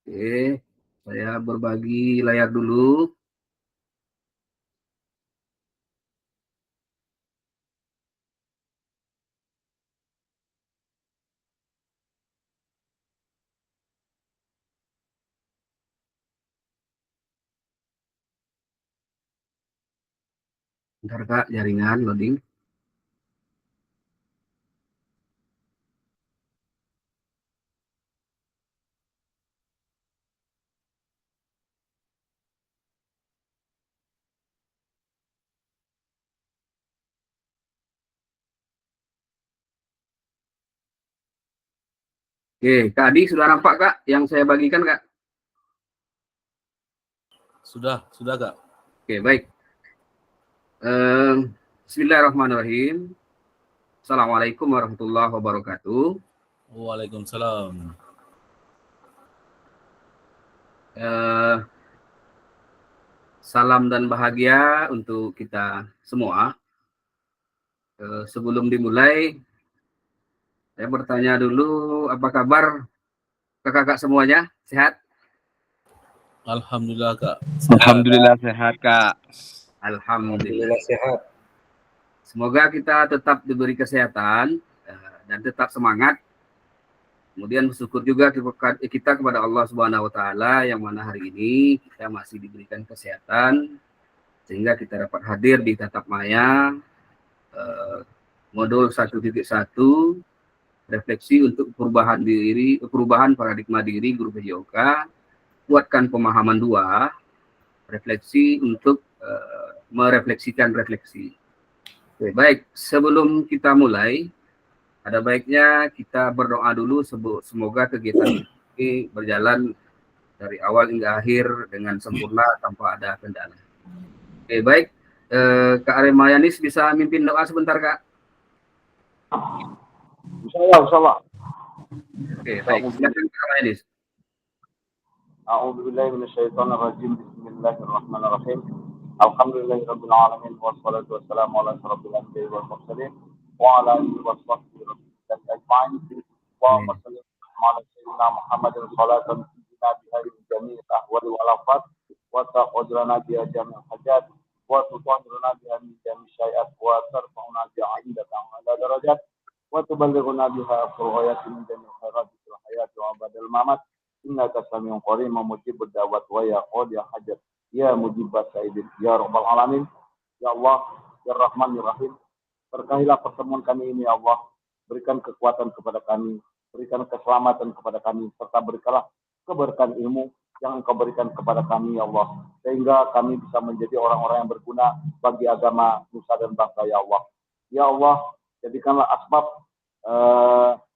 Oke, saya berbagi layar dulu. Bentar Kak, jaringan loading. Oke, Kak Adi sudah nampak Kak yang saya bagikan Kak? Sudah Kak. Oke, baik. Bismillahirrahmanirrahim. Assalamualaikum warahmatullahi wabarakatuh. Waalaikumsalam. Salam dan bahagia untuk kita semua. Sebelum dimulai, saya bertanya dulu, apa kabar kakak-kakak semuanya? Sehat? Alhamdulillah Kak. Alhamdulillah sehat Kak. Alhamdulillah. Sehat. Semoga kita tetap diberi kesehatan dan tetap semangat. Kemudian bersyukur juga kita kepada Allah Subhanahu wa taala yang mana hari ini kita masih diberikan kesehatan sehingga kita dapat hadir di Tatap Maya modul 1.1 refleksi untuk perubahan paradigma diri guru PJOK, kuatkan pemahaman 2, refleksi untuk merefleksikan refleksi. Oke, baik, sebelum kita mulai, ada baiknya kita berdoa dulu semoga kegiatan ini berjalan dari awal hingga akhir dengan sempurna tanpa ada kendala. Oke, baik. Kak Aremayanis bisa mimpin doa sebentar, Kak? Insyaallah. Oke, baik. Silakan Kak Aremayanis. A'udzubillahi minasyaitonirrajim. Bismillahirrahmanirrahim. Alhamdulillahirabbil alamin wassalatu wassalamu ala asyrofil anbiya'i wal mursalin wa ala alihi washabbihi ajma'in. Allahumma shalli ala sayyidina Muhammadin salatan tunjina biha min jami'il ahwali wal afat wa taqdirana biha jami'al hajat wa tutahhiruna biha min jami'i syai'at wa tarfa'una biha 'indaka 'ala darajat wa tuballighuna biha aqsal ghayati min jami'il khairat fil hayati wa ba'dal mamat. Innaka samiun qarib mujibud da'wat wa ya qadi hajat ya mujibas saidin ya rabbal alamin. Ya Allah, ya Rahman, ya Rahim, berkahilah pertemuan kami ini ya Allah, berikan kekuatan kepada kami, berikan keselamatan kepada kami, serta berikanlah keberkahan ilmu yang Engkau berikan kepada kami ya Allah, sehingga kami bisa menjadi orang-orang yang berguna bagi agama, nusa dan bangsa ya Allah. Ya Allah, jadikanlah asbab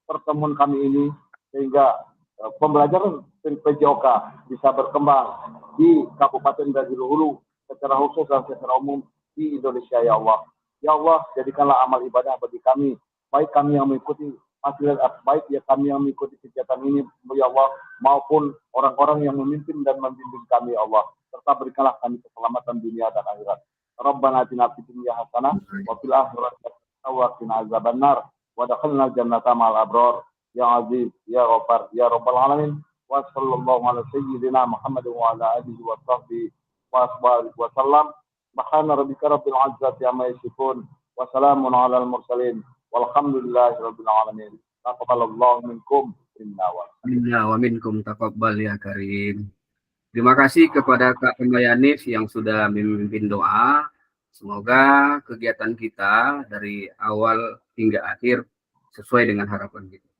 pertemuan kami ini sehingga pembelajaran PJOK bisa berkembang di Kabupaten Jazirul Hulu secara khusus dan secara umum di Indonesia ya Allah. Ya Allah, jadikanlah amal ibadah bagi kami, baik kami yang mengikuti baik ya kami yang mengikuti kegiatan ini ya Allah, maupun orang-orang yang memimpin dan membimbing kami ya Allah, serta berikanlah kami keselamatan dunia dan akhirat. Rabbana atina fid dunya hasanah wa fil akhirati hasanah wa qina azabannar wa adkhilna jannata ma'al abrar. Ya Aziz, Ya Ghaffar, Ya Rabbal Alamin. Wa sallallahu ala sayyidina Muhammad wa ala alihi wa sahbihi wa ashabihi wa sallam. Subhana rabbika rabbil izzati amma yasifun wa salamun ala al-mursalin walhamdulillahi rabbil alamin. Taqabbalallahu minkum inna wa minkum taqabbal ya karim. Terima kasih kepada Kak Aremayanis yang sudah memimpin doa. Semoga kegiatan kita dari awal hingga akhir sesuai dengan harapan kita.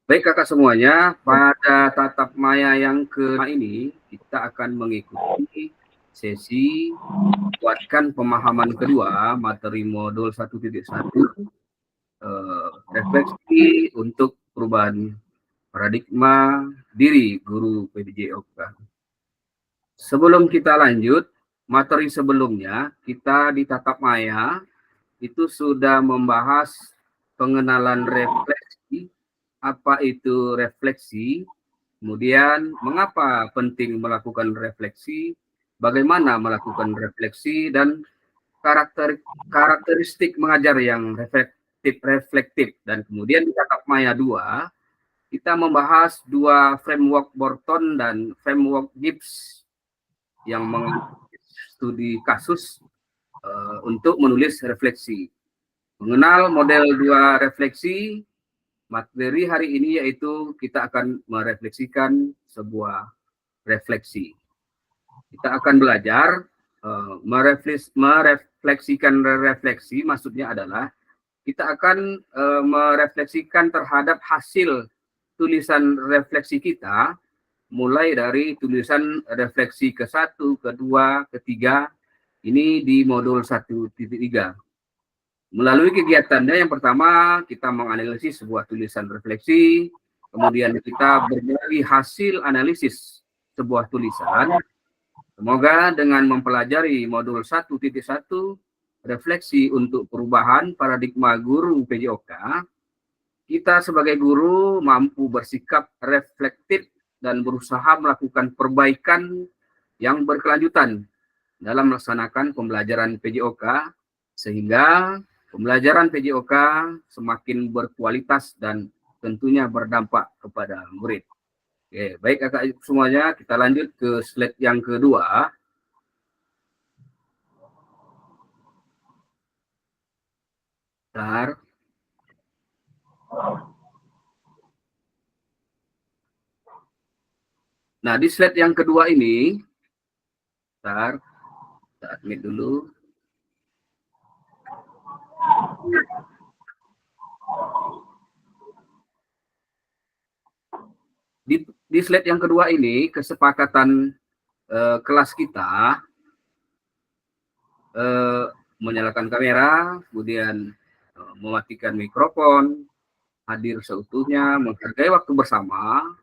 Baik kakak semuanya, pada Tatap Maya yang kelima ini kita akan mengikuti sesi kuatkan pemahaman kedua materi modul 1.1 refleksi untuk perubahan paradigma diri guru PJOK. Sebelum kita lanjut, materi sebelumnya kita di Tatap Maya itu sudah membahas pengenalan refleksi. Apa itu refleksi, kemudian mengapa penting melakukan refleksi, bagaimana melakukan refleksi, dan karakteristik mengajar yang reflektif. Dan kemudian di Tatap Maya 2, kita membahas dua framework Borton dan framework Gibbs yang studi kasus untuk menulis refleksi. Mengenal model dua refleksi, materi hari ini yaitu kita akan merefleksikan sebuah refleksi. Kita akan belajar merefleksikan refleksi, maksudnya adalah kita akan merefleksikan terhadap hasil tulisan refleksi kita, mulai dari tulisan refleksi ke-1, kedua, ketiga, ini di modul 1.3. Melalui kegiatannya, yang pertama kita menganalisis sebuah tulisan refleksi, kemudian kita berbagi hasil analisis sebuah tulisan. Semoga dengan mempelajari modul 1.1, refleksi untuk perubahan paradigma guru PJOK, kita sebagai guru mampu bersikap reflektif dan berusaha melakukan perbaikan yang berkelanjutan dalam melaksanakan pembelajaran PJOK, sehingga pembelajaran PJOK semakin berkualitas dan tentunya berdampak kepada murid. Oke, baik kakak semuanya, kita lanjut ke slide yang kedua. Bentar. Nah, di slide yang kedua ini, bentar, kita admit dulu. Di slide yang kedua ini, kesepakatan kelas kita menyalakan kamera, kemudian mematikan mikrofon, hadir seutuhnya, menghargai waktu bersama,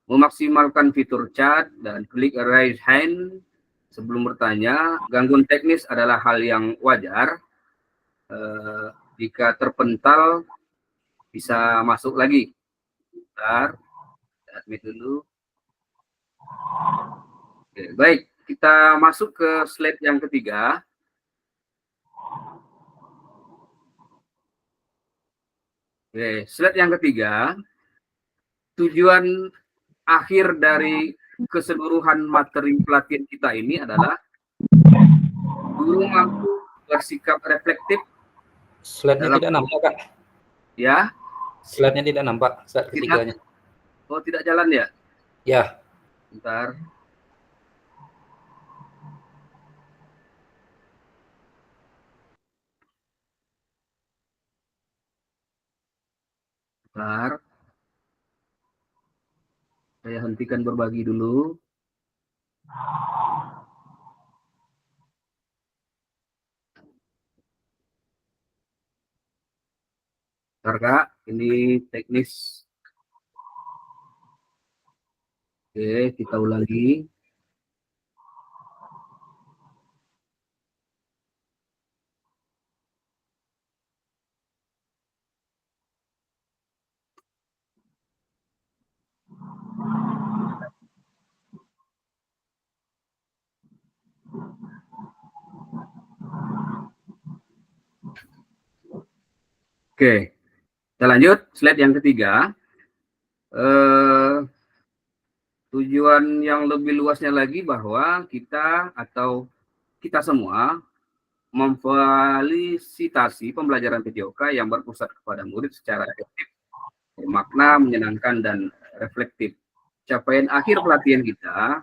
memaksimalkan fitur chat, dan klik raise hand sebelum bertanya. Gangguan teknis adalah hal yang wajar. Jika terpental, bisa masuk lagi. Bentar, admit dulu. Oke, baik, kita masuk ke slide yang ketiga. Oke, slide yang ketiga, tujuan akhir dari keseluruhan materi pelatihan kita ini adalah guru mampu bersikap reflektif. Slide-nya tidak nampak, Kak. Ya. Slide-nya tidak nampak, slide ketiganya. Oh, tidak jalan ya? Ya. Bentar. Bentar. Saya hentikan berbagi dulu. Bentar, Kak. Ini teknis. Oke, kita ulangi. Oke, kita lanjut. Slide yang ketiga. Tujuan yang lebih luasnya lagi bahwa kita atau kita semua memfasilitasi pembelajaran PJOK yang berpusat kepada murid secara efektif, bermakna, menyenangkan, dan reflektif. Capaian akhir pelatihan kita,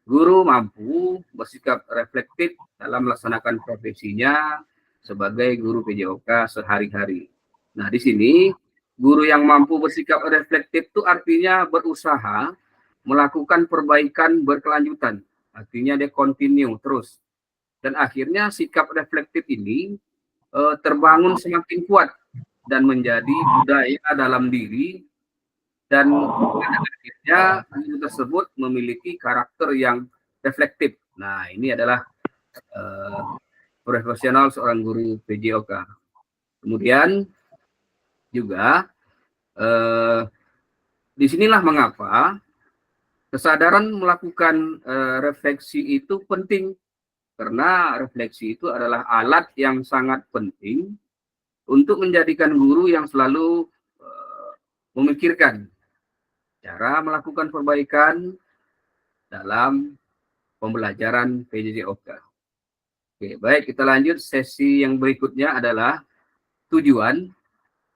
guru mampu bersikap reflektif dalam melaksanakan profesinya sebagai guru PJOK sehari-hari. Nah, di sini guru yang mampu bersikap reflektif itu artinya berusaha melakukan perbaikan berkelanjutan. Artinya dia continue terus. Dan akhirnya sikap reflektif ini terbangun semakin kuat dan menjadi budaya dalam diri, dan akhirnya guru tersebut memiliki karakter yang reflektif. Nah, ini adalah profesional seorang guru PJOK. Kemudian juga disinilah mengapa kesadaran melakukan refleksi itu penting, karena refleksi itu adalah alat yang sangat penting untuk menjadikan guru yang selalu memikirkan cara melakukan perbaikan dalam pembelajaran PJJOK. Oke, baik, kita lanjut. Sesi yang berikutnya adalah tujuan.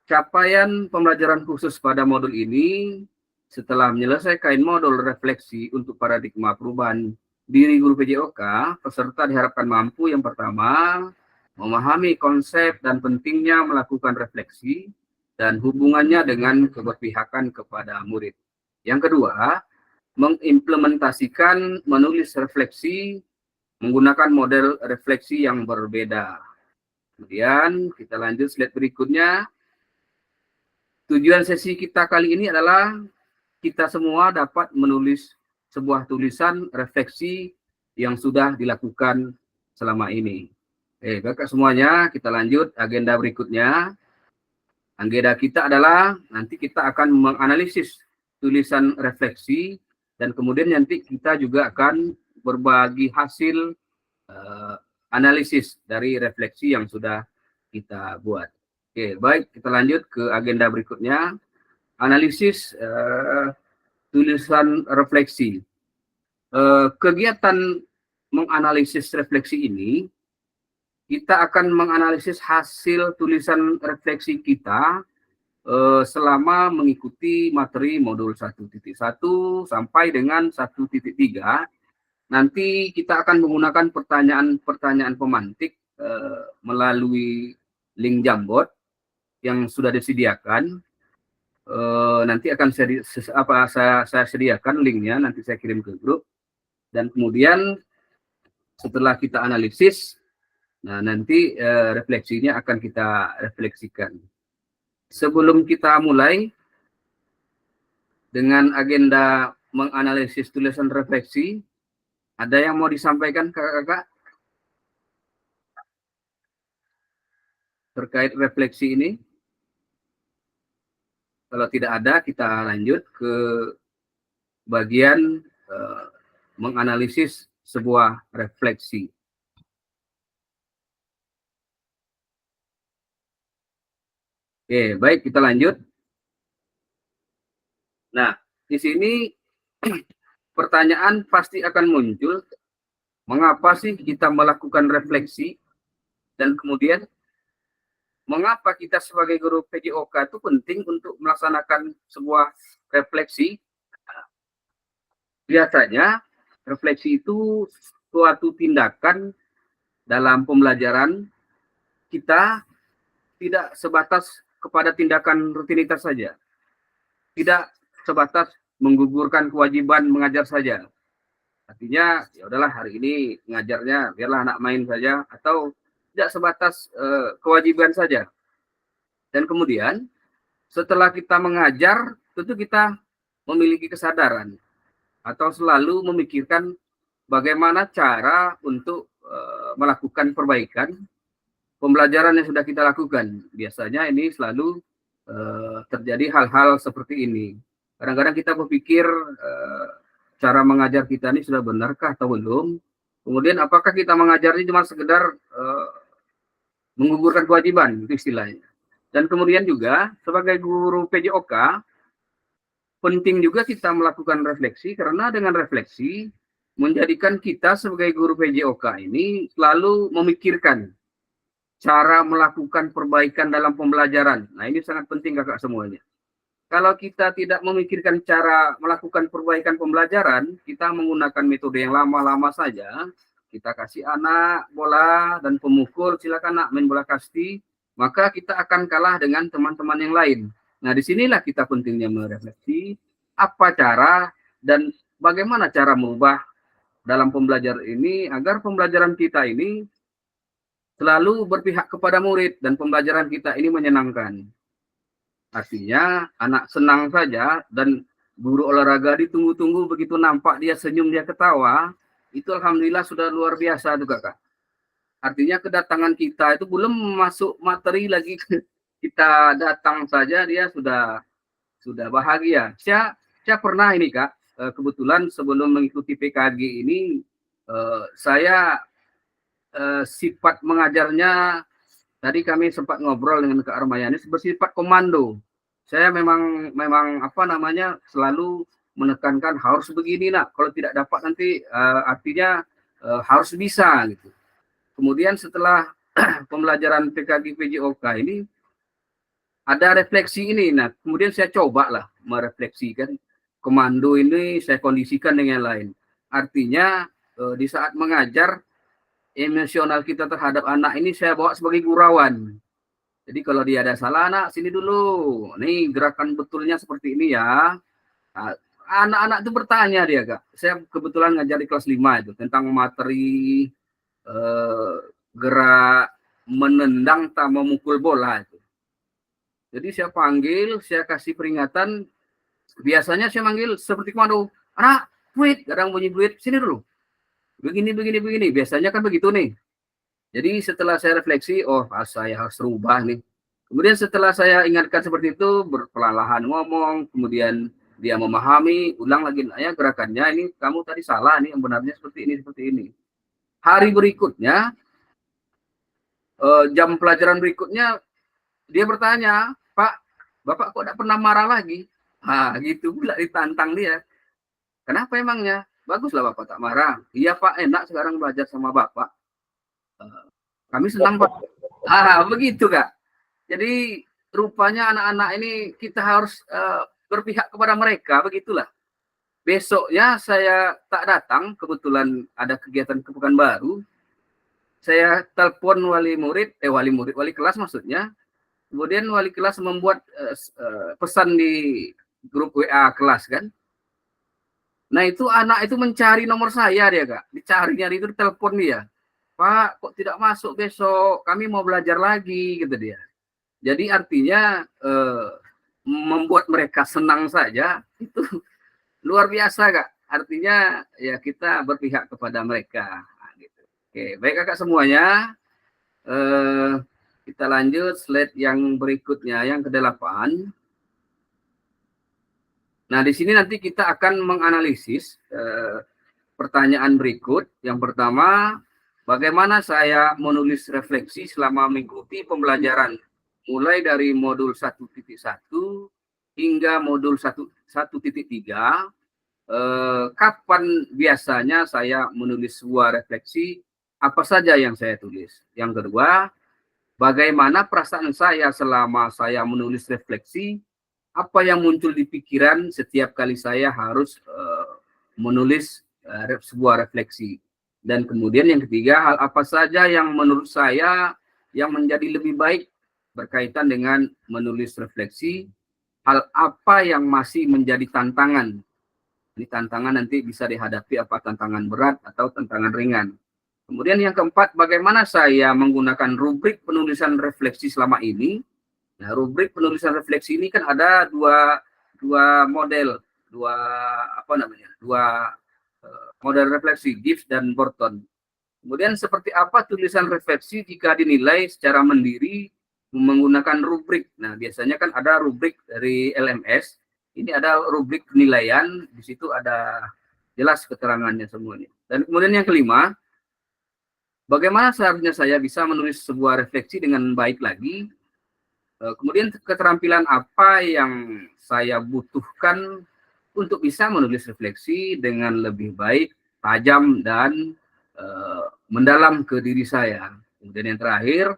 Capaian pembelajaran khusus pada modul ini setelah menyelesaikan modul refleksi untuk paradigma perubahan diri guru PJOK, peserta diharapkan mampu yang pertama, memahami konsep dan pentingnya melakukan refleksi dan hubungannya dengan keberpihakan kepada murid. Yang kedua, mengimplementasikan menulis refleksi menggunakan model refleksi yang berbeda. Kemudian kita lanjut slide berikutnya. Tujuan sesi kita kali ini adalah kita semua dapat menulis sebuah tulisan refleksi yang sudah dilakukan selama ini. Baik semuanya, kita lanjut agenda berikutnya. Agenda kita adalah nanti kita akan menganalisis tulisan refleksi dan kemudian nanti kita juga akan berbagi hasil analisis dari refleksi yang sudah kita buat. Oke, baik, kita lanjut ke agenda berikutnya. Analisis tulisan refleksi. Kegiatan menganalisis refleksi ini, kita akan menganalisis hasil tulisan refleksi kita selama mengikuti materi modul 1.1 sampai dengan 1.3. Nanti kita akan menggunakan pertanyaan pertanyaan pemantik melalui link Jamboard yang sudah disediakan. Nanti akan saya sediakan linknya, nanti saya kirim ke grup. Dan kemudian setelah kita analisis, nah nanti refleksinya akan kita refleksikan. Sebelum kita mulai dengan agenda menganalisis tulisan refleksi, ada yang mau disampaikan kakak-kakak terkait refleksi ini? Kalau tidak ada, kita lanjut ke bagian menganalisis sebuah refleksi. Oke, baik, kita lanjut. Nah, di sini pertanyaan pasti akan muncul, mengapa sih kita melakukan refleksi, dan kemudian mengapa kita sebagai guru PJOK itu penting untuk melaksanakan sebuah refleksi. Biasanya refleksi itu suatu tindakan dalam pembelajaran kita, tidak sebatas kepada tindakan rutinitas saja, tidak sebatas menggugurkan kewajiban mengajar saja. Artinya ya udahlah hari ini ngajarnya biarlah anak main saja, atau tidak sebatas kewajiban saja. Dan kemudian setelah kita mengajar, tentu kita memiliki kesadaran atau selalu memikirkan bagaimana cara untuk melakukan perbaikan pembelajaran yang sudah kita lakukan. Biasanya ini selalu terjadi hal-hal seperti ini. Kadang-kadang kita berpikir cara mengajar kita ini sudah benarkah atau belum. Kemudian apakah kita mengajarnya cuma sekedar menggugurkan kewajiban, itu istilahnya. Dan kemudian juga sebagai guru PJOK, penting juga kita melakukan refleksi, karena dengan refleksi menjadikan kita sebagai guru PJOK ini selalu memikirkan cara melakukan perbaikan dalam pembelajaran. Nah, ini sangat penting kakak semuanya. Kalau kita tidak memikirkan cara melakukan perbaikan pembelajaran, kita menggunakan metode yang lama-lama saja, kita kasih anak bola dan pemukul, silakan nak main bola kasti, maka kita akan kalah dengan teman-teman yang lain. Nah, disinilah kita pentingnya merefleksi apa cara dan bagaimana cara merubah dalam pembelajaran ini agar pembelajaran kita ini selalu berpihak kepada murid dan pembelajaran kita ini menyenangkan. Artinya anak senang saja dan guru olahraga ditunggu-tunggu, begitu nampak dia senyum, dia ketawa, itu alhamdulillah sudah luar biasa tuh kakak. Artinya kedatangan kita itu belum masuk materi lagi, kita datang saja dia sudah bahagia. Saya pernah ini kak, kebetulan sebelum mengikuti PKG ini saya sifat mengajarnya, tadi kami sempat ngobrol dengan Kak Armayani, bersifat komando. Saya memang apa namanya selalu menekankan harus begini nak. Kalau tidak dapat nanti artinya harus bisa gitu. Kemudian setelah pembelajaran PKG PJOK ini ada refleksi ini. Nah, kemudian saya cobalah merefleksikan komando ini, saya kondisikan dengan lain. Artinya di saat mengajar, emosional kita terhadap anak ini saya bawa sebagai gurauan. Jadi kalau dia ada salah, anak sini dulu. Nih gerakan betulnya seperti ini ya. Nah, anak-anak itu bertanya dia, Kak. Saya kebetulan ngajar di kelas 5 itu tentang materi gerak menendang tak memukul bola itu. Jadi saya panggil, saya kasih peringatan. Biasanya saya manggil seperti komando, anak, buit, kadang bunyi buit, sini dulu. Begini. Biasanya kan begitu nih. Jadi setelah saya refleksi, oh saya harus rubah nih. Kemudian setelah saya ingatkan seperti itu, perlahan ngomong, kemudian dia memahami, ulang lagi, ya gerakannya ini kamu tadi salah nih, yang benarnya seperti ini. Hari berikutnya, jam pelajaran berikutnya, dia bertanya, Pak, Bapak kok tidak pernah marah lagi? Nah, gitu pula ditantang dia. Kenapa emangnya? Baguslah Bapak tak marah. Iya Pak, enak sekarang belajar sama Bapak. Kami senang Pak. Begitu Kak. Jadi rupanya anak-anak ini kita harus berpihak kepada mereka, begitulah. Besoknya saya tak datang, kebetulan ada kegiatan ke Pekanbaru. Saya telepon wali kelas maksudnya. Kemudian wali kelas membuat pesan di grup WA kelas kan. Nah itu anak itu mencari nomor saya dia Kak. Dicari-nyari itu telepon dia. Pak kok tidak masuk besok, kami mau belajar lagi gitu dia. Jadi artinya membuat mereka senang saja itu luar biasa Kak. Artinya ya kita berpihak kepada mereka. Nah, gitu. Oke, baik Kakak semuanya. Kita lanjut slide yang berikutnya, yang ke-8. Nah, di sini nanti kita akan menganalisis pertanyaan berikut. Yang pertama, bagaimana saya menulis refleksi selama mengikuti pembelajaran mulai dari modul 1.1 hingga modul 1.3. Kapan biasanya saya menulis sebuah refleksi, apa saja yang saya tulis. Yang kedua, bagaimana perasaan saya selama saya menulis refleksi, apa yang muncul di pikiran setiap kali saya harus menulis sebuah refleksi. Dan kemudian yang ketiga, hal apa saja yang menurut saya yang menjadi lebih baik berkaitan dengan menulis refleksi, hal apa yang masih menjadi tantangan. Ini tantangan nanti bisa dihadapi apa tantangan berat atau tantangan ringan. Kemudian yang keempat, bagaimana saya menggunakan rubrik penulisan refleksi selama ini. Nah, rubrik penulisan refleksi ini kan ada dua model, dua model refleksi, Gibbs dan Burton. Kemudian seperti apa tulisan refleksi jika dinilai secara mandiri menggunakan rubrik. Nah, biasanya kan ada rubrik dari LMS. Ini ada rubrik penilaian, di situ ada jelas keterangannya semuanya. Dan kemudian yang kelima, bagaimana seharusnya saya bisa menulis sebuah refleksi dengan baik lagi? Kemudian keterampilan apa yang saya butuhkan untuk bisa menulis refleksi dengan lebih baik, tajam, dan mendalam ke diri saya. Kemudian yang terakhir,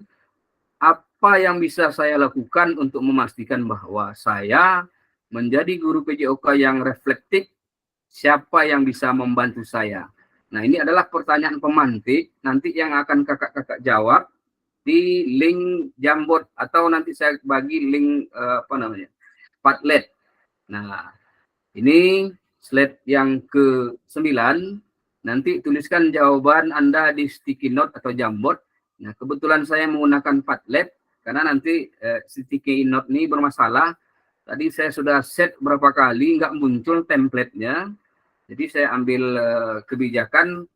apa yang bisa saya lakukan untuk memastikan bahwa saya menjadi guru PJOK yang reflektif, siapa yang bisa membantu saya? Nah, ini adalah pertanyaan pemantik nanti yang akan kakak-kakak jawab di link Jamboard atau nanti saya bagi link Padlet. Nah, ini slide yang ke-9. Nanti tuliskan jawaban Anda di sticky note atau Jamboard. Nah, kebetulan saya menggunakan Padlet karena nanti sticky note ini bermasalah. Tadi saya sudah set berapa kali nggak muncul template-nya. Jadi saya ambil kebijakan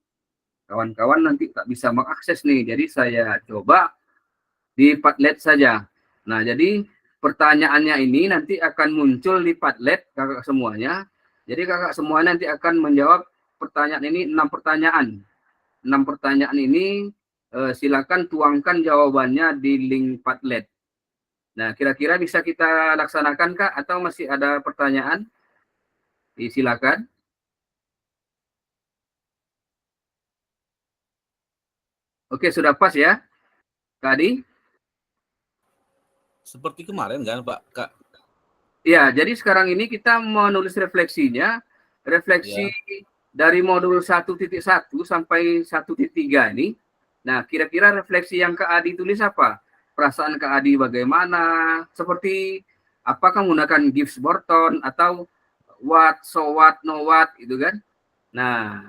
kawan-kawan nanti tak bisa mengakses nih. Jadi saya coba di Padlet saja. Nah, jadi pertanyaannya ini nanti akan muncul di Padlet kakak semuanya. Jadi kakak semua nanti akan menjawab pertanyaan ini 6 pertanyaan. 6 pertanyaan ini silakan tuangkan jawabannya di link Padlet. Nah, kira-kira bisa kita laksanakan, Kak? Atau masih ada pertanyaan? Silakan. Oke, sudah pas ya, Kak Adi? Seperti kemarin kan Pak Kak? Ya, jadi sekarang ini kita menulis refleksinya, refleksi Ya. dari modul 1.1 sampai 1.3 ini. Nah, kira-kira refleksi yang Kak Adi tulis apa? Perasaan Kak Adi bagaimana? Seperti apakah menggunakan Gibbs Borton atau what, so what, no what, gitu kan? Nah,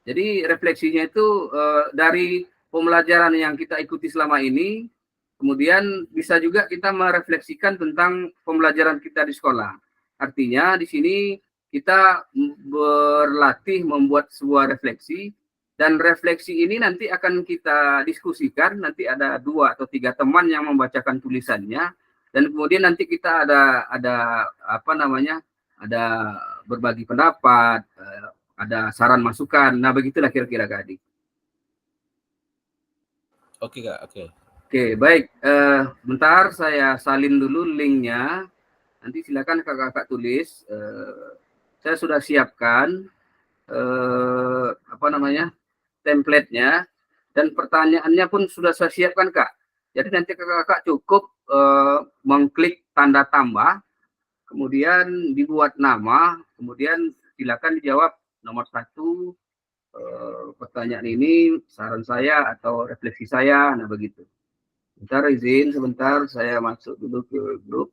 jadi refleksinya itu dari pembelajaran yang kita ikuti selama ini, kemudian bisa juga kita merefleksikan tentang pembelajaran kita di sekolah. Artinya di sini kita berlatih membuat sebuah refleksi, dan refleksi ini nanti akan kita diskusikan. Nanti ada 2 atau 3 teman yang membacakan tulisannya, dan kemudian nanti kita ada apa namanya, ada berbagi pendapat, ada saran masukan. Nah, begitulah kira-kira Kak Adi. Oke Kak, oke. Oke, baik. Bentar saya salin dulu linknya. Nanti silakan kakak-kakak tulis. Saya sudah siapkan apa namanya, template-nya, dan pertanyaannya pun sudah saya siapkan, Kak. Jadi nanti kakak-kakak cukup mengklik tanda tambah, kemudian dibuat nama, kemudian silakan dijawab nomor 1, pertanyaan ini saran saya atau refleksi saya. Nah, begitu. Bentar, izin sebentar, saya masuk dulu ke grup.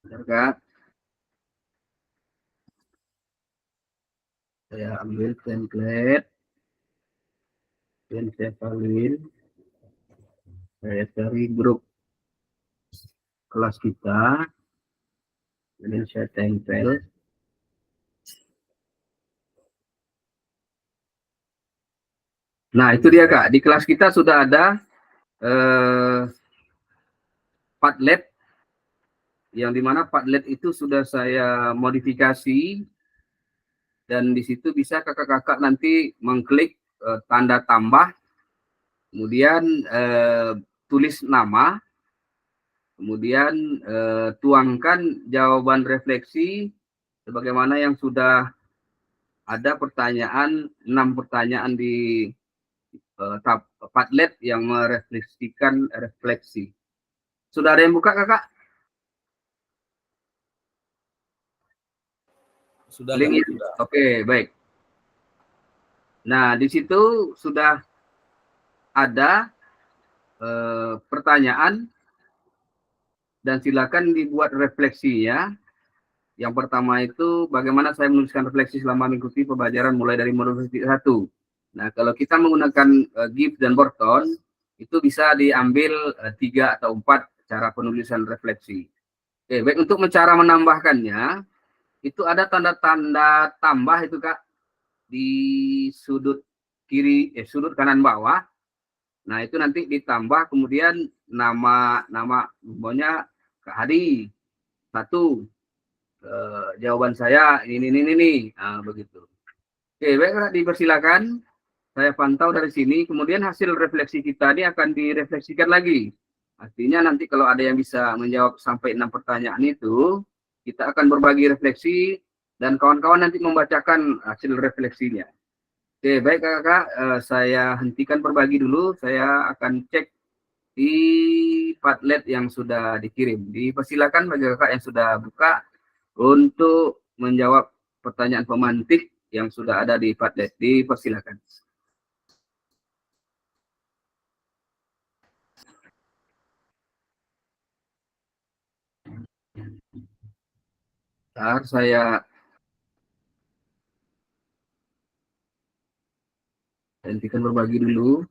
Bentar, Kak. Saya ambil template, dan saya salin. Saya cari grup kelas kita, dan saya tempel. Nah, itu dia, Kak. Di kelas kita sudah ada Padlet, yang dimana Padlet itu sudah saya modifikasi, dan di situ bisa kakak-kakak nanti mengklik tanda tambah, kemudian tulis nama, kemudian tuangkan jawaban refleksi sebagaimana yang sudah ada pertanyaan, 6 pertanyaan di Padlet yang merefleksikan refleksi. Sudah ada yang buka, Kakak? Sudah Kak, Linknya? sudah. Oke, baik. Nah, di situ sudah ada pertanyaan, dan silakan dibuat refleksinya. Yang pertama itu, bagaimana saya menuliskan refleksi selama mengikuti pembelajaran mulai dari modul 1. Nah, kalau kita menggunakan Gibbs dan Borton, itu bisa diambil 3 atau 4 cara penulisan refleksi. Oke, baik. Untuk cara menambahkannya, itu ada tanda-tanda tambah itu, Kak, di sudut kiri, sudut kanan bawah. Nah, itu nanti ditambah, kemudian nama pokoknya Kak Hadi 1, jawaban saya ini. Nah, begitu. Oke, baik, Kak, dipersilakan. Saya pantau dari sini, kemudian hasil refleksi kita ini akan direfleksikan lagi. Artinya nanti kalau ada yang bisa menjawab sampai 6 pertanyaan itu, kita akan berbagi refleksi, dan kawan-kawan nanti membacakan hasil refleksinya. Oke, baik Kakak, saya hentikan berbagi dulu. Saya akan cek di Padlet yang sudah dikirim. Dipersilakan bagi Kakak yang sudah buka untuk menjawab pertanyaan pemantik yang sudah ada di Padlet. Dipersilakan. Bentar, saya hentikan berbagi dulu.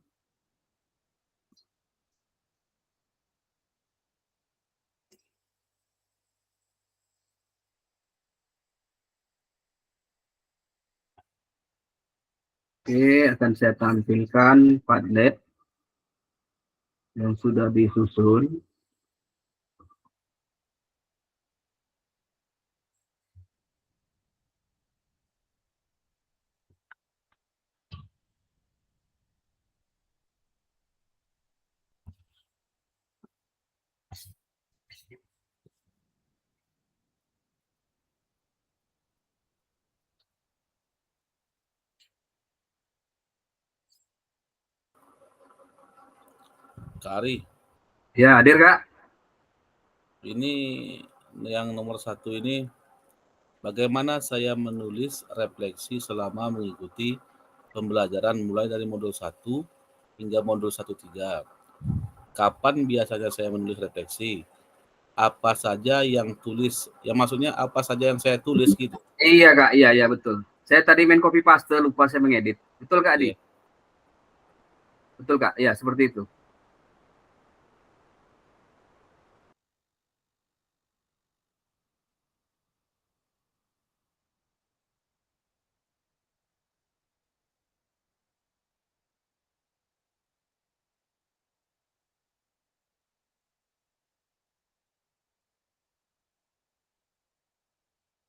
Oke, akan saya tampilkan Padlet yang sudah disusun. Kak Ari, Ya, hadir Kak. ini yang nomor 1 ini, bagaimana saya menulis refleksi selama mengikuti pembelajaran mulai dari modul 1 hingga modul 1.3. Kapan biasanya saya menulis refleksi? Apa saja yang tulis, yang maksudnya apa saja yang saya tulis gitu. Iya Kak, iya betul. Saya tadi main copy paste, lupa saya mengedit. Betul Kak Adi? Iya. Betul Kak, ya seperti itu.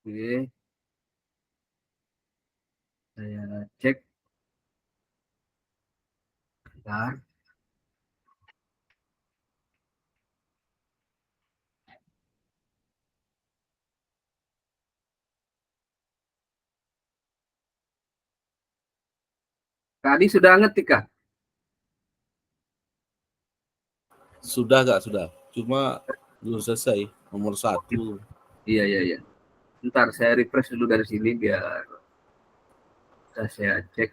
Oke, saya cek. Bentar. Kak Adi sudah ngetik Kak? Sudah Kak, sudah. Cuma belum selesai nomor 1. Iya. Bentar, saya refresh dulu dari sini biar bisa saya cek.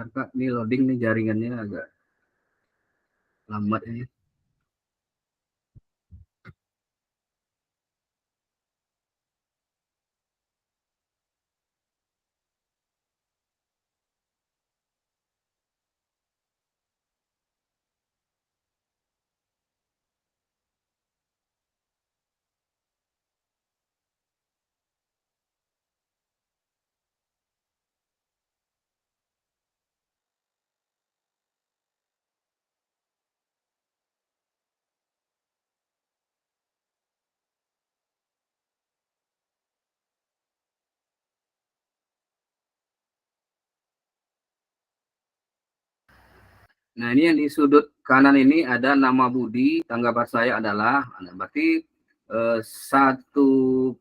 Kak, ini loading nih jaringannya agak lambat ini. Nah, ini yang di sudut kanan ini ada nama Budi, tanggapan saya adalah, nah, berarti satu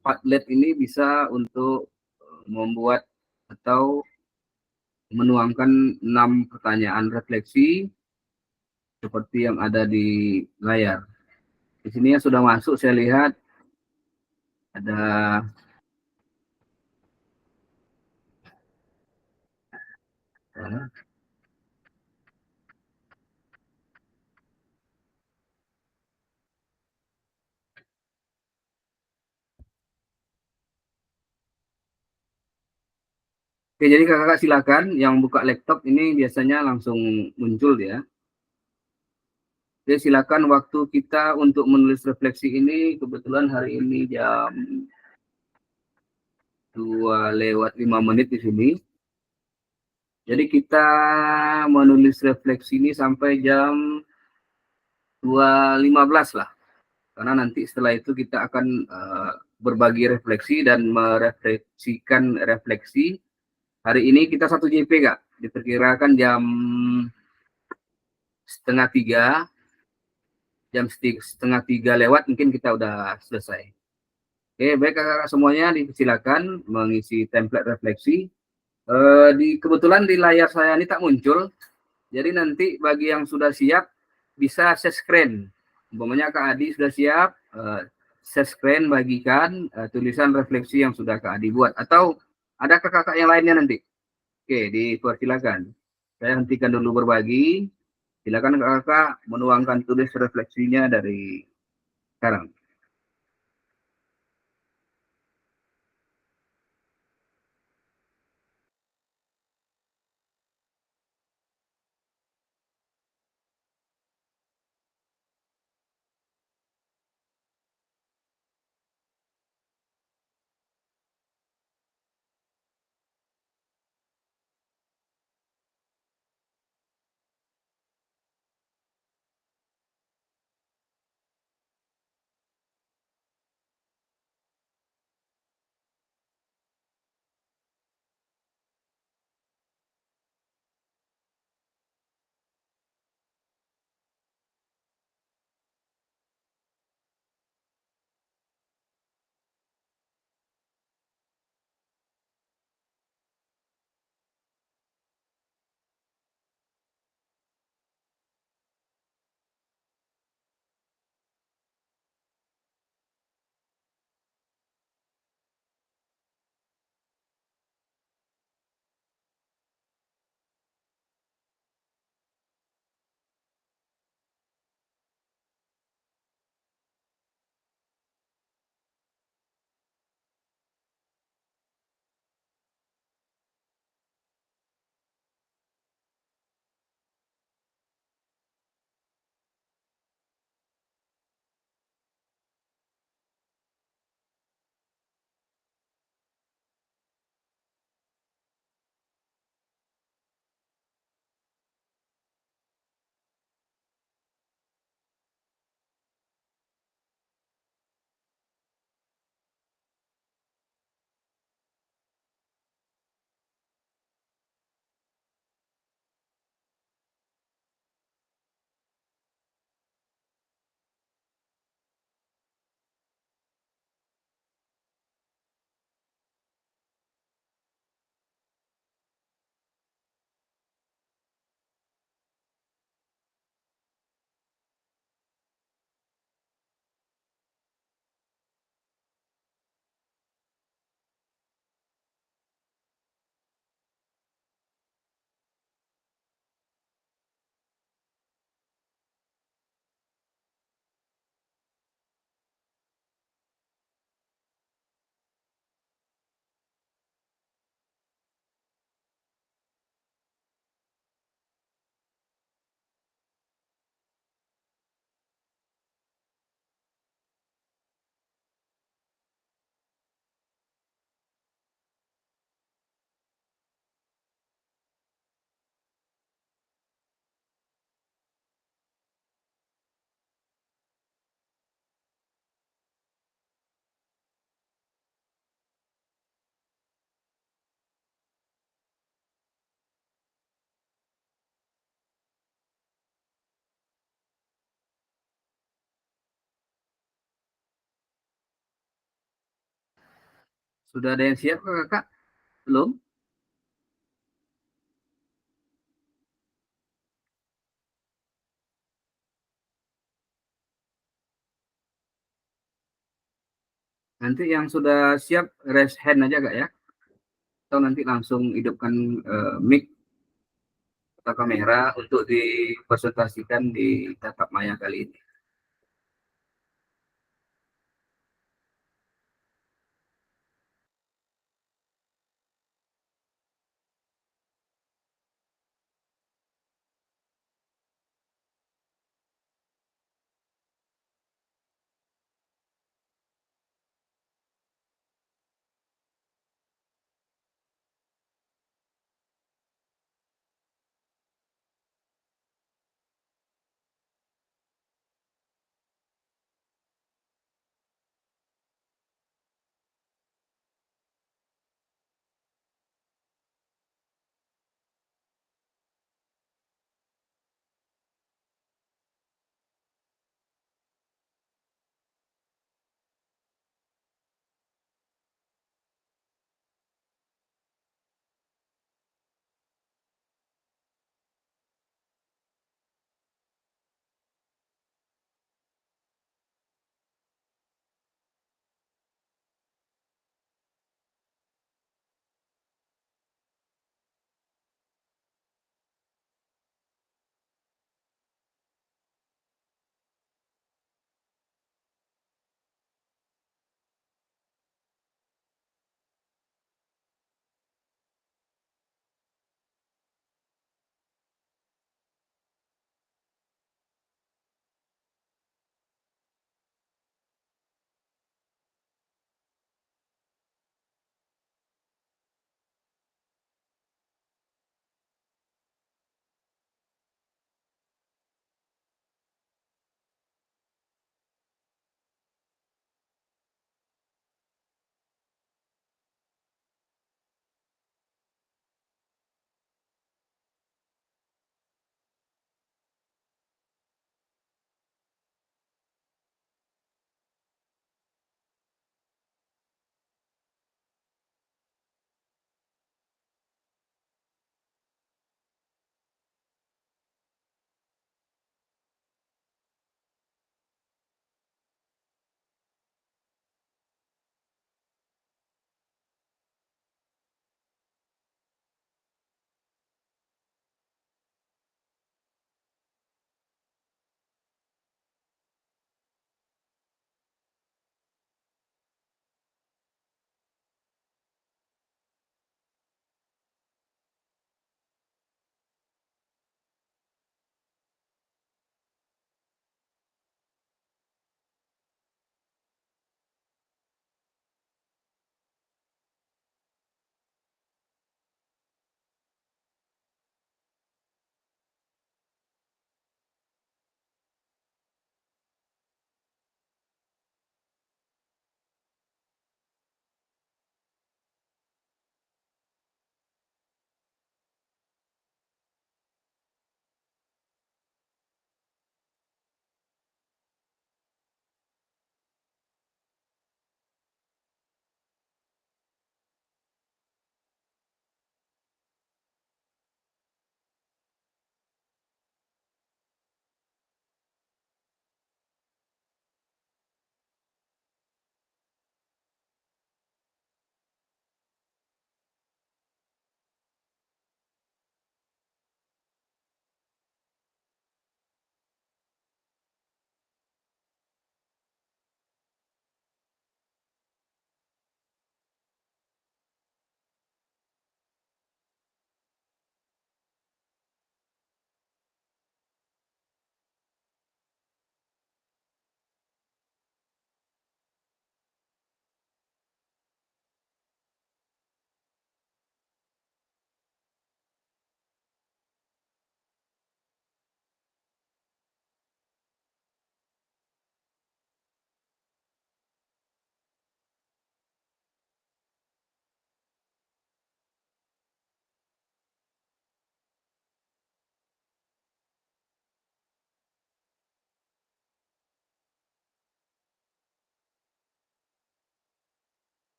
Padlet ini bisa untuk membuat atau menuangkan 6 pertanyaan refleksi seperti yang ada di layar. Di sini yang sudah masuk saya lihat ada Oke, jadi kakak silakan yang buka laptop ini biasanya langsung muncul ya. Oke, silakan waktu kita untuk menulis refleksi ini kebetulan hari ini jam 2:05 di sini. Jadi kita menulis refleksi ini sampai jam 2:15 lah. Karena nanti setelah itu kita akan berbagi refleksi dan merefleksikan refleksi. Hari ini kita 1 JP Kak. Diperkirakan jam setengah 3, jam setengah 3 lewat mungkin kita udah selesai. Oke, baik kakak-kakak semuanya disilakan mengisi template refleksi. Kebetulan di layar saya ini tak muncul, jadi nanti bagi yang sudah siap bisa share screen. Umpamanya Kak Adi sudah siap, share screen bagikan tulisan refleksi yang sudah Kak Adi buat. Atau ada kakak-kakak yang lainnya nanti? Oke, dipersilakan. Saya hentikan dulu berbagi. Silakan kakak menuangkan tulis refleksinya dari sekarang. Sudah ada yang siap Kakak? Belum? Nanti yang sudah siap raise hand aja Kak ya. Atau nanti langsung hidupkan mic atau kamera untuk dipresentasikan di tatap maya kali ini.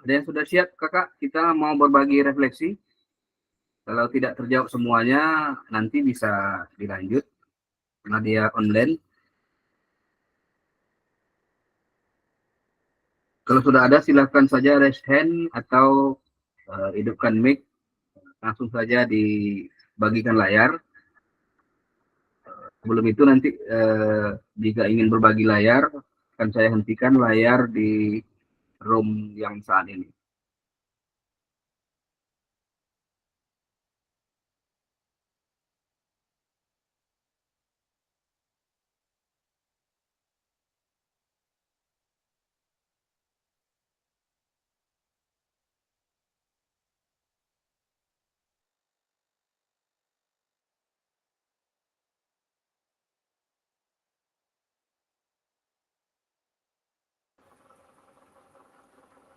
Ada yang sudah siap, Kakak? Kita mau berbagi refleksi. Kalau tidak terjawab semuanya, nanti bisa dilanjut karena dia online. Kalau sudah ada, silakan saja raise hand atau hidupkan mic. Langsung saja dibagikan layar. Sebelum itu nanti jika ingin berbagi layar, akan saya hentikan layar di room yang saat ini.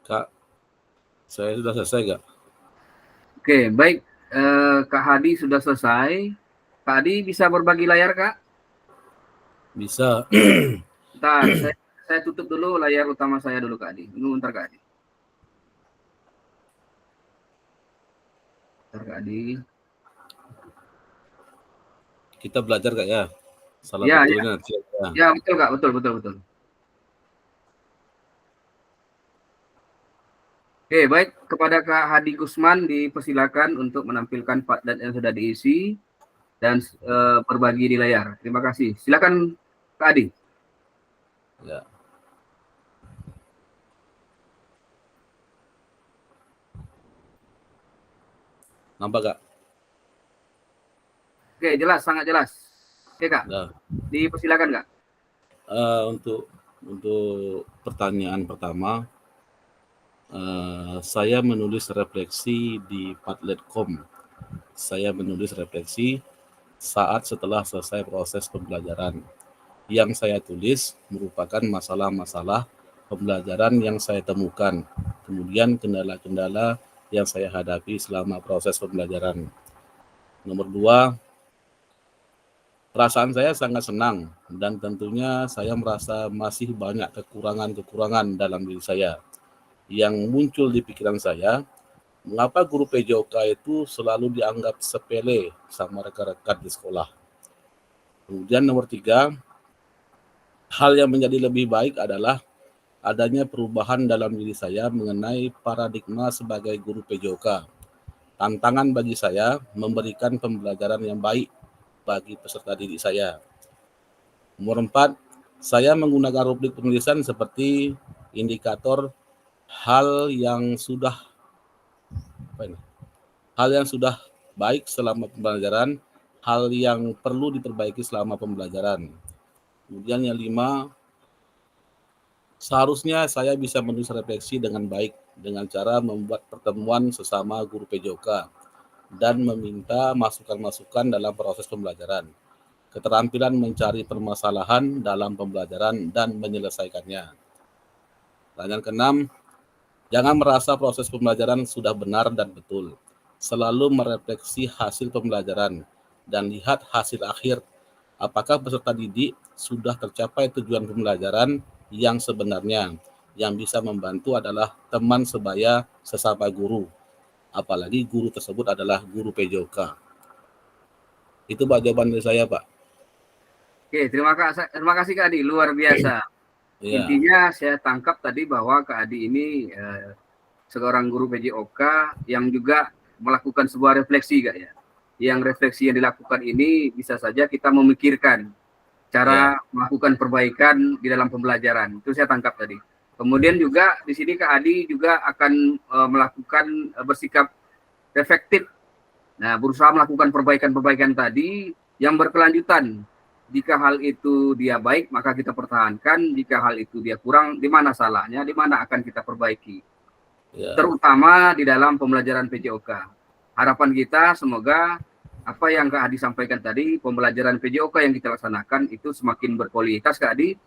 Kak, saya sudah selesai Kak? Oke, baik. Kak Hadi sudah selesai. Kak Hadi bisa berbagi layar, Kak? Bisa. Bentar, saya tutup dulu layar utama saya dulu, Kak Hadi. Tunggu bentar, Kak Hadi. Bentar, Kak Hadi. Kita belajar Kak ya? Salah Ya, betulnya nanti ya. Ya, betul, Kak. Betul. Oke, baik. Kepada Kak Hadi Kusman dipersilakan untuk menampilkan Padlet yang sudah diisi dan berbagi di layar. Terima kasih. Silakan Kak Hadi. Ya. Nampak Kak? Oke, jelas, sangat jelas. Oke, Kak. Nah, Dipersilakan, Kak. untuk pertanyaan pertama, saya menulis refleksi di Padlet.com. Saya menulis refleksi saat setelah selesai proses pembelajaran. Yang saya tulis merupakan masalah-masalah pembelajaran yang saya temukan, kemudian kendala-kendala yang saya hadapi selama proses pembelajaran. Nomor 2, perasaan saya sangat senang dan tentunya saya merasa masih banyak kekurangan-kekurangan dalam diri saya. Yang muncul di pikiran saya, mengapa guru PJOK itu selalu dianggap sepele sama rekan-rekan di sekolah. Kemudian nomor 3, hal yang menjadi lebih baik adalah adanya perubahan dalam diri saya mengenai paradigma sebagai guru PJOK. Tantangan bagi saya memberikan pembelajaran yang baik bagi peserta didik saya. Nomor 4, saya menggunakan rubrik penulisan seperti indikator hal yang sudah baik selama pembelajaran, hal yang perlu diperbaiki selama pembelajaran. Kemudian yang 5, seharusnya saya bisa menulis refleksi dengan baik dengan cara membuat pertemuan sesama guru PJOK dan meminta masukan-masukan dalam proses pembelajaran. Keterampilan mencari permasalahan dalam pembelajaran dan menyelesaikannya. Pertanyaan ke-6, jangan merasa proses pembelajaran sudah benar dan betul. Selalu merefleksi hasil pembelajaran dan lihat hasil akhir. Apakah peserta didik sudah tercapai tujuan pembelajaran yang sebenarnya. Yang bisa membantu adalah teman sebaya sesama guru. Apalagi guru tersebut adalah guru PJOK. Itu Pak jawaban dari saya Pak. Oke, terima kasih Kak Adi, luar biasa. Ya. Intinya saya tangkap tadi bahwa Kak Adi ini seorang guru PJOK yang juga melakukan sebuah refleksi, Kak ya. Yang refleksi yang dilakukan ini bisa saja kita memikirkan cara melakukan perbaikan di dalam pembelajaran. Itu saya tangkap tadi. Kemudian juga di sini Kak Adi juga akan melakukan bersikap efektif. Nah, berusaha melakukan perbaikan-perbaikan tadi yang berkelanjutan. Jika hal itu dia baik, maka kita pertahankan. Jika hal itu dia kurang, di mana salahnya, di mana akan kita perbaiki. Ya. Terutama di dalam pembelajaran PJOK. Harapan kita semoga apa yang Kak Adi sampaikan tadi, pembelajaran PJOK yang kita laksanakan itu semakin berkualitas Kak Adi,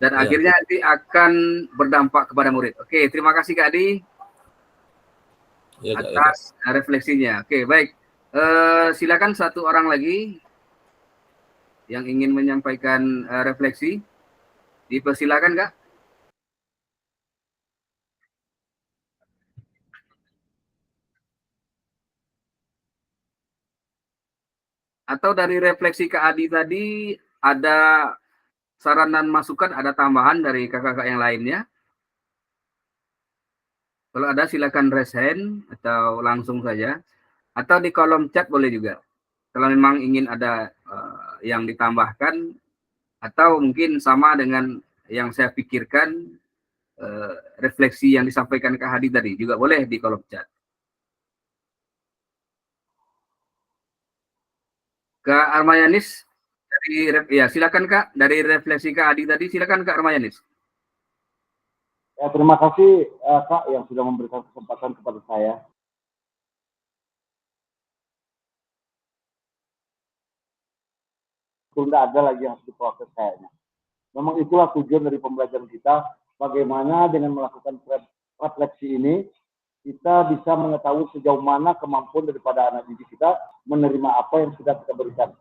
dan akhirnya nanti akan berdampak kepada murid. Oke, terima kasih Kak Adi atas refleksinya. Oke, baik. Silakan satu orang lagi yang ingin menyampaikan refleksi. Dipersilakan Kak. Atau dari refleksi Kak Adi tadi ada saran dan masukan, ada tambahan dari kakak-kakak yang lainnya? Kalau ada silakan raise hand atau langsung saja. Atau di kolom chat boleh juga. Kalau memang ingin ada yang ditambahkan atau mungkin sama dengan yang saya pikirkan, refleksi yang disampaikan Kak Hadi tadi juga boleh di kolom chat. Kak Armayanis dari ya silakan Kak, dari refleksi Kak Hadi tadi silakan Kak Armayanis. Ya, terima kasih Kak yang sudah memberikan kesempatan kepada saya. Tidak ada lagi yang harus diproses kayaknya. Memang itulah tujuan dari pembelajaran kita, bagaimana dengan melakukan refleksi ini, kita bisa mengetahui sejauh mana kemampuan daripada anak didik kita menerima apa yang sudah kita berikan.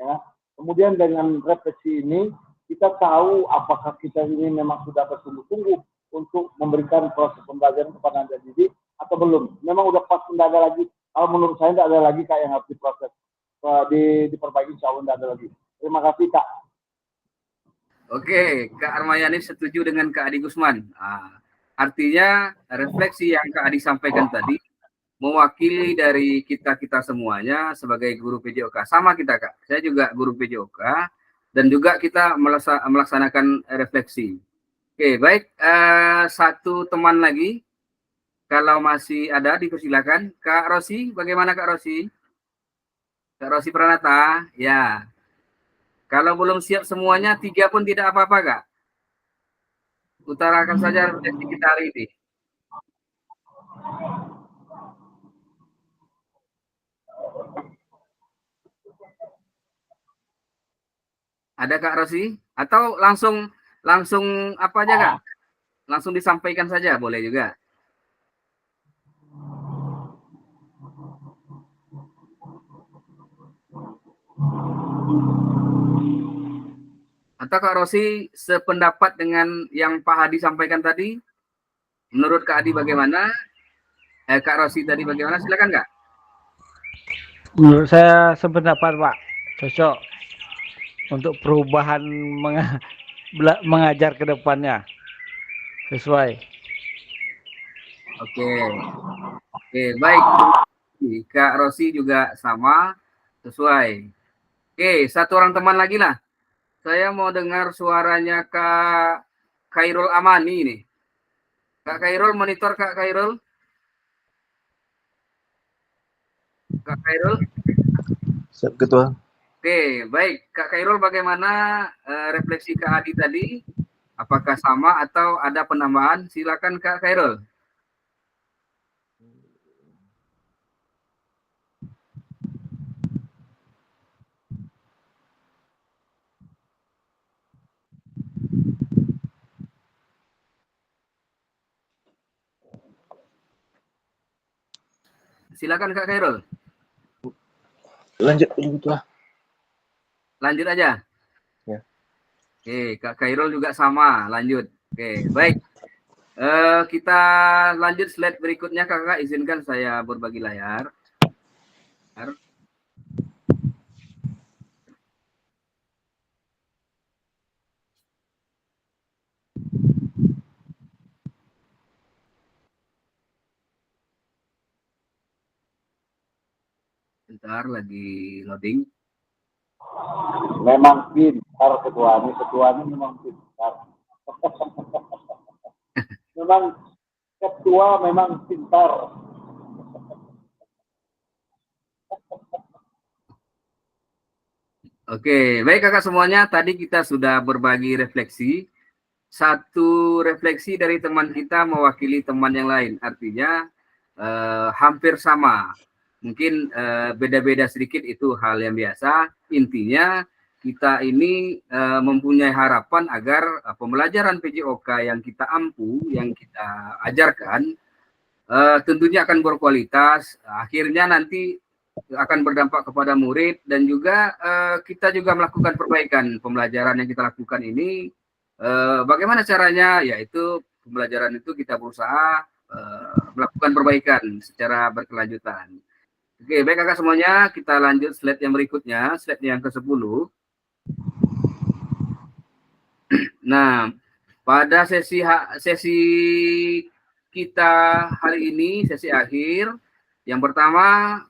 Ya. Kemudian dengan refleksi ini, kita tahu apakah kita ini memang sudah bersungguh-sungguh untuk memberikan proses pembelajaran kepada anak didik atau belum. Memang udah pas, tidak ada lagi. Kalau menurut saya tidak ada lagi Kak yang harus diproses. Diperbaiki, insya Allah tidak ada lagi. Terima kasih Kak. Oke, Kak Armayani setuju dengan Kak Adi Gusman. Artinya refleksi yang Kak Adi sampaikan tadi mewakili dari kita semuanya sebagai guru PJOK. Sama kita Kak, saya juga guru PJOK dan juga kita melaksanakan refleksi. Oke, baik. Satu teman lagi, kalau masih ada dipersilakan. Kak Rosi, bagaimana Kak Rosi? Kak Rosi Pranata, ya. Kalau belum siap semuanya, 3 pun tidak apa-apa, Kak. Utarakan saja refleksi kita hari ini. Ada Kak Rosi? Atau langsung apa aja, Kak? Langsung disampaikan saja, boleh juga. Atau Kak Rosi sependapat dengan yang Pak Hadi sampaikan tadi? Menurut Kak Hadi bagaimana? Kak Rosi tadi bagaimana? Silakan Kak. Menurut saya sependapat Pak, cocok untuk perubahan mengajar ke depannya. Sesuai. Oke, baik. Kak Rosi juga sama, sesuai. Oke, satu orang teman lagi lah. Saya mau dengar suaranya Kak Khairul Amani nih. Kak Khairul, monitor Kak Khairul. Kak Khairul. Siap, Ketua. Oke, baik. Kak Khairul, bagaimana refleksi Kak Adi tadi? Apakah sama atau ada penambahan? Silakan Kak Khairul. Silakan Kak Khairul. Lanjut dulu Ketua. Lanjut aja. Ya. Oke, Kak Khairul juga sama, lanjut. Oke, baik. Kita lanjut slide berikutnya, Kakak. Izinkan saya berbagi layar. Bentar, lagi loading. Memang pintar ketuanya memang pintar. Memang ketua memang pintar. Oke, baik kakak semuanya. Tadi kita sudah berbagi refleksi. Satu refleksi dari teman kita mewakili teman yang lain. Artinya hampir sama. Mungkin beda-beda sedikit, itu hal yang biasa. Intinya kita ini mempunyai harapan agar pembelajaran PJOK yang kita ampu, yang kita ajarkan, tentunya akan berkualitas. Akhirnya nanti akan berdampak kepada murid, dan juga kita juga melakukan perbaikan pembelajaran yang kita lakukan ini. Bagaimana caranya? Yaitu pembelajaran itu kita berusaha melakukan perbaikan secara berkelanjutan. Oke, baik kakak semuanya, kita lanjut slide yang berikutnya, slide yang ke-10. Nah, pada sesi kita hari ini, sesi akhir, yang pertama,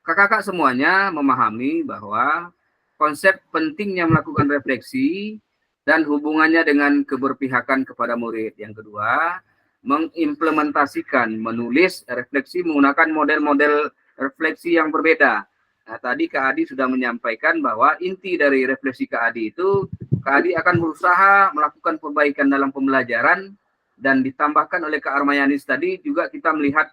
kakak-kakak semuanya memahami bahwa konsep pentingnya melakukan refleksi dan hubungannya dengan keberpihakan kepada murid. Yang kedua, mengimplementasikan, menulis refleksi menggunakan model-model refleksi yang berbeda. Nah, tadi Kak Adi sudah menyampaikan bahwa inti dari refleksi Kak Adi itu, Kak Adi akan berusaha melakukan perbaikan dalam pembelajaran, dan ditambahkan oleh Kak Armayanis tadi juga kita melihat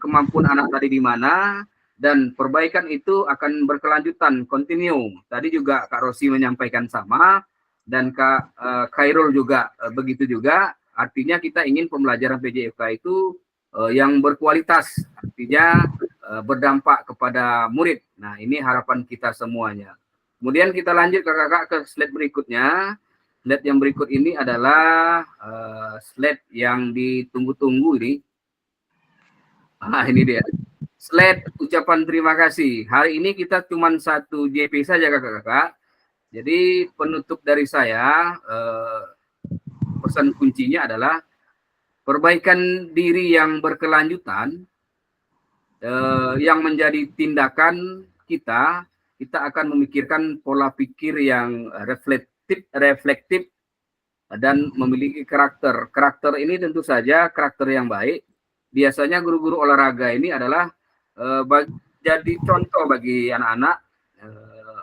kemampuan anak tadi di mana, dan perbaikan itu akan berkelanjutan, continue. Tadi juga Kak Rosi menyampaikan sama, dan Kak Khairul juga begitu juga. Artinya kita ingin pembelajaran PJOK itu yang berkualitas, artinya berdampak kepada murid. Nah, ini harapan kita semuanya. Kemudian kita lanjut kakak-kakak ke slide berikutnya. Slide yang berikut ini adalah slide yang ditunggu-tunggu ini. Nah, ini dia. Slide ucapan terima kasih. Hari ini kita cuma 1 JP saja kakak-kakak. Jadi penutup dari saya, pesan kuncinya adalah perbaikan diri yang berkelanjutan, yang menjadi tindakan kita akan memikirkan pola pikir yang reflektif dan memiliki karakter. Karakter ini tentu saja karakter yang baik. Biasanya guru-guru olahraga ini adalah jadi contoh bagi anak-anak,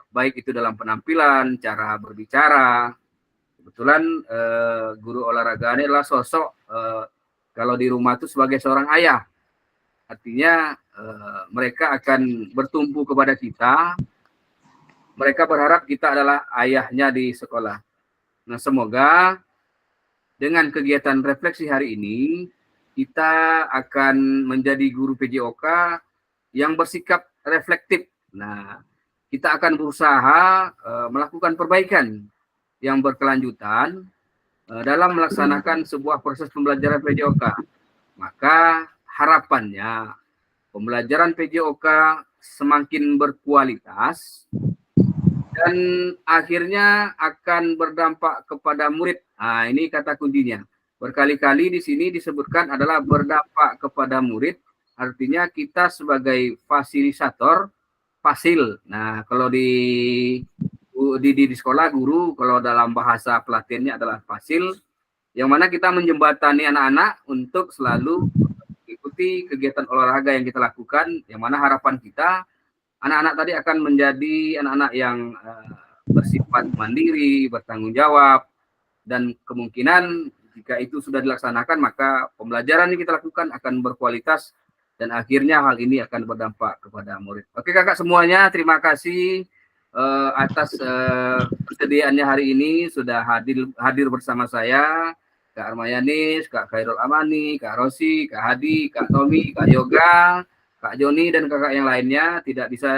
baik itu dalam penampilan, cara berbicara. Kebetulan guru olahraga ini adalah sosok kalau di rumah itu sebagai seorang ayah. Artinya mereka akan bertumpu kepada kita. Mereka berharap kita adalah ayahnya di sekolah. Nah, semoga dengan kegiatan refleksi hari ini, kita akan menjadi guru PJOK yang bersikap reflektif. Nah, kita akan berusaha melakukan perbaikan yang berkelanjutan dalam melaksanakan sebuah proses pembelajaran PJOK. Maka harapannya pembelajaran PJOK semakin berkualitas dan akhirnya akan berdampak kepada murid. Nah, ini kata kuncinya. Berkali-kali di sini disebutkan adalah berdampak kepada murid, artinya kita sebagai fasilitator, fasil. Nah, kalau di sekolah guru, kalau dalam bahasa pelatihannya adalah fasil, yang mana kita menjembatani anak-anak untuk selalu mengikuti kegiatan olahraga yang kita lakukan, yang mana harapan kita anak-anak tadi akan menjadi anak-anak yang bersifat mandiri, bertanggung jawab, dan kemungkinan jika itu sudah dilaksanakan maka pembelajaran yang kita lakukan akan berkualitas dan akhirnya hal ini akan berdampak kepada murid. Oke kakak semuanya, terima kasih atas kesediaannya hari ini sudah hadir bersama saya, Kak Armayanis, Kak Khairul Amani, Kak Rosi, Kak Hadi, Kak Tommy, Kak Yoga, Kak Joni, dan kakak yang lainnya. Tidak bisa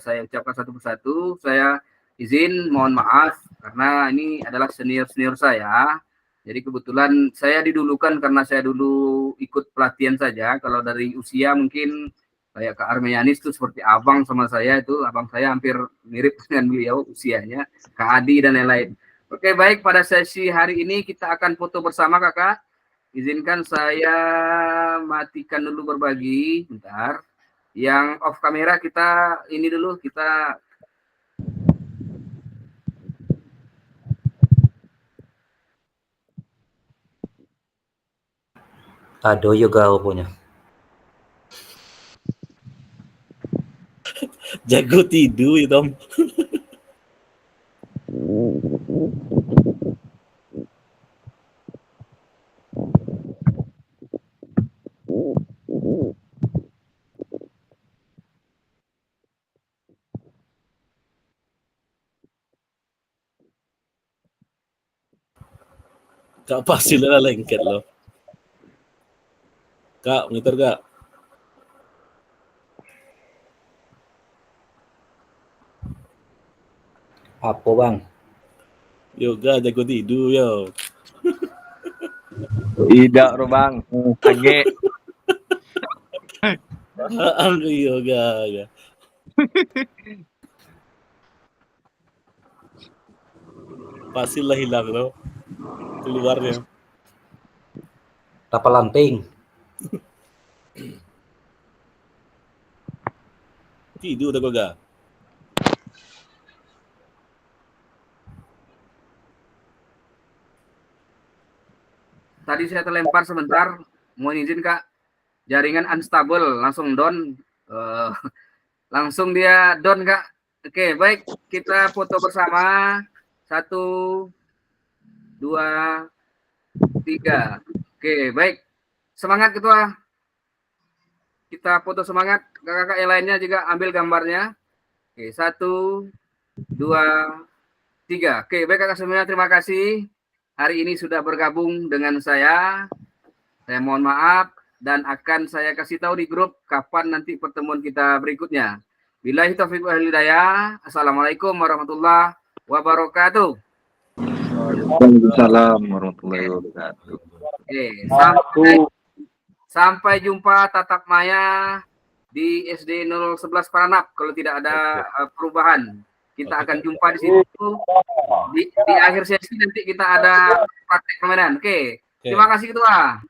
saya ucapkan satu persatu. Saya izin mohon maaf karena ini adalah senior-senior saya. Jadi kebetulan saya didulukan karena saya dulu ikut pelatihan saja. Kalau dari usia mungkin kayak Kak Armayanis itu seperti abang sama saya, itu abang saya hampir mirip dengan beliau usianya, Kak Adi dan lain-lain. Oke, baik, pada sesi hari ini kita akan foto bersama kakak. Izinkan saya matikan dulu berbagi, bentar. Yang off kamera kita ini dulu, kita Aduh Yoga punya. Jago tidur ya Tom. Kak pasti lah lengket loh. Kak, monitor Kak. Apa bang? Yoga jago tidur yo. Tidak, bro bang. Age. Angry yoga ya. Pastilah hilang loh keluarnya. Kapal lamping. Tidur udah goga. Tadi saya terlempar sebentar, mohon izin Kak, jaringan unstable, langsung down, langsung dia down Kak. Oke, baik, kita foto bersama, 1, 2, 3. Oke, baik, semangat Ketua. Kita foto semangat, kakak-kakak yang lainnya juga ambil gambarnya. Oke, 1, 2, 3. Oke, baik kakak semuanya, terima kasih. Hari ini sudah bergabung dengan saya. Saya mohon maaf dan akan saya kasih tahu di grup kapan nanti pertemuan kita berikutnya. Billahi taufiq wal hidayah. Assalamualaikum warahmatullahi wabarakatuh. Waalaikumsalam warahmatullahi wabarakatuh. Oke, sampai jumpa tatap maya di SD 011 Paranap kalau tidak ada perubahan. Kita akan jumpa di situ. Di akhir sesi nanti kita ada praktek permainan. Oke. Terima kasih Ketua.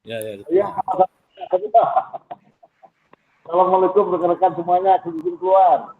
Ya. Iya. Assalamualaikum rekan-rekan semuanya. Izin keluar.